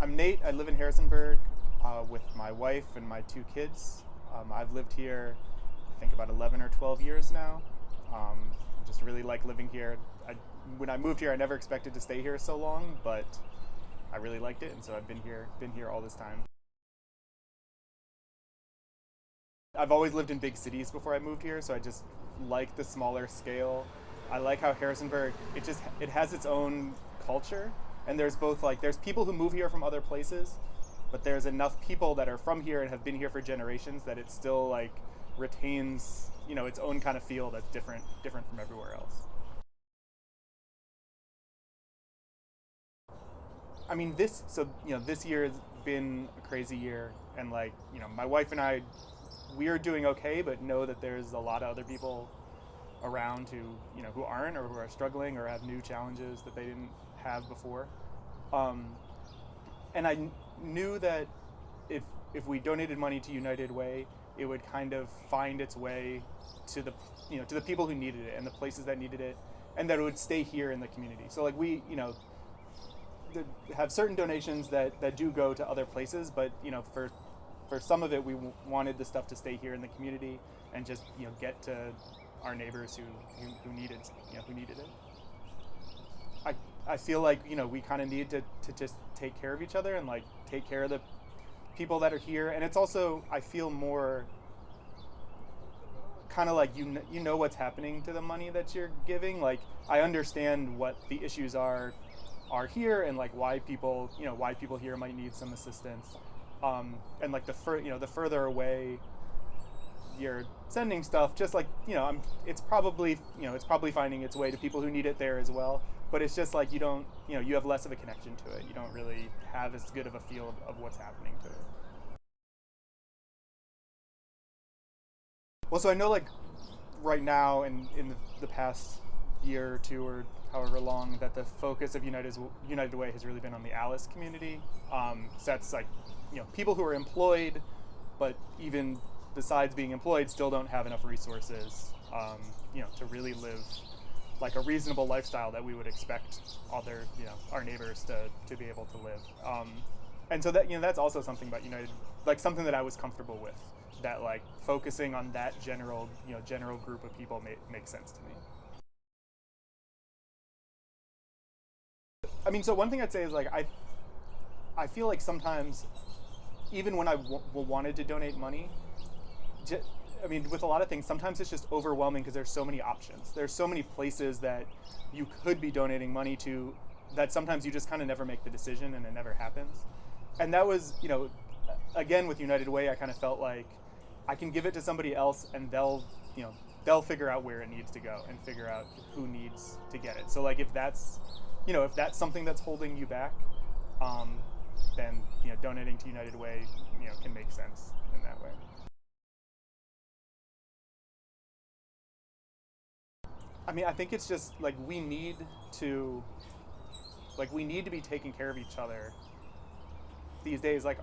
I'm Nate. I live in Harrisonburg with my wife and my two kids. I've lived here, I think, about 11 or 12 years now. I just really like living here. When I moved here, I never expected to stay here so long, but I really liked it, and so I've been here all this time. I've always lived in big cities before I moved here, so I just like the smaller scale. I like how Harrisonburg it has its own culture, and there's both like there's people who move here from other places, but there's enough people that are from here and have been here for generations that it still like retains its own kind of feel that's different from everywhere else. I mean, this year has been a crazy year, and like my wife and I, we are doing okay, but know that there's a lot of other people around who aren't, or who are struggling, or have new challenges that they didn't have before. Um, and I knew that if we donated money to United Way, it would kind of find its way to the people who needed it and the places that needed it, and that it would stay here in the community. So like we have certain donations that do go to other places, but for some of it, we wanted the stuff to stay here in the community and just get to our neighbors who needed it. I feel like we kind of need to just take care of each other and like take care of the people that are here, and it's also I feel more kind of like you know what's happening to the money that you're giving. Like I understand what the issues are here, and like why people here might need some assistance, and like the further away you're sending stuff, just like it's probably finding its way to people who need it there as well, but it's just like you have less of a connection to it. You don't really have as good of a feel of what's happening to it. Well, so I know like right now and in the past year or two or however long that the focus of United Way has really been on the Alice community. So that's like people who are employed, but even besides being employed, still don't have enough resources, to really live like a reasonable lifestyle that we would expect our neighbors to be able to live. And so that that's also something about United, like something that I was comfortable with. That like focusing on that general group of people makes sense to me. I mean, so one thing I'd say is like I feel like sometimes even when I wanted to donate money, I mean, with a lot of things, sometimes it's just overwhelming because there's so many options. There's so many places that you could be donating money to that sometimes you just kind of never make the decision and it never happens. And that was, again, with United Way, I kind of felt like I can give it to somebody else and they'll figure out where it needs to go and figure out who needs to get it. So like if that's something that's holding you back, then donating to United Way can make sense in that way. I mean, I think it's just like we need to be taking care of each other these days. Like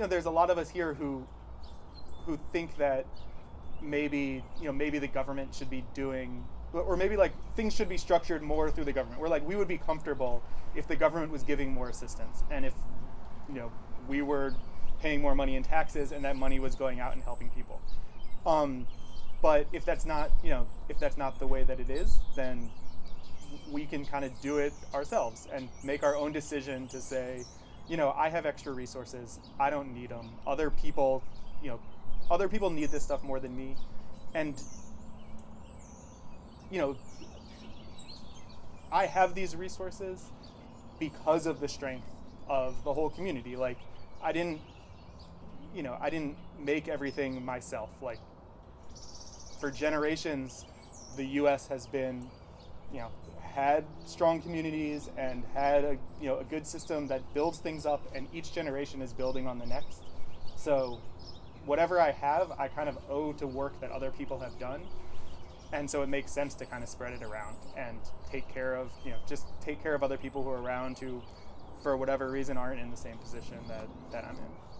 there's a lot of us here who think that maybe the government should be doing, or maybe like things should be structured more through the government. Where like we would be comfortable if the government was giving more assistance, and if we were paying more money in taxes and that money was going out and helping people. But if that's not the way that it is, then we can kind of do it ourselves and make our own decision to say, I have extra resources. I don't need them. Other people need this stuff more than me. And, I have these resources because of the strength of the whole community. Like, I didn't make everything myself. Like, for generations, the U.S. has been, had strong communities and had a good system that builds things up, and each generation is building on the next. So whatever I have, I kind of owe to work that other people have done. And so it makes sense to kind of spread it around and take care of other people who are around who, for whatever reason, aren't in the same position that I'm in.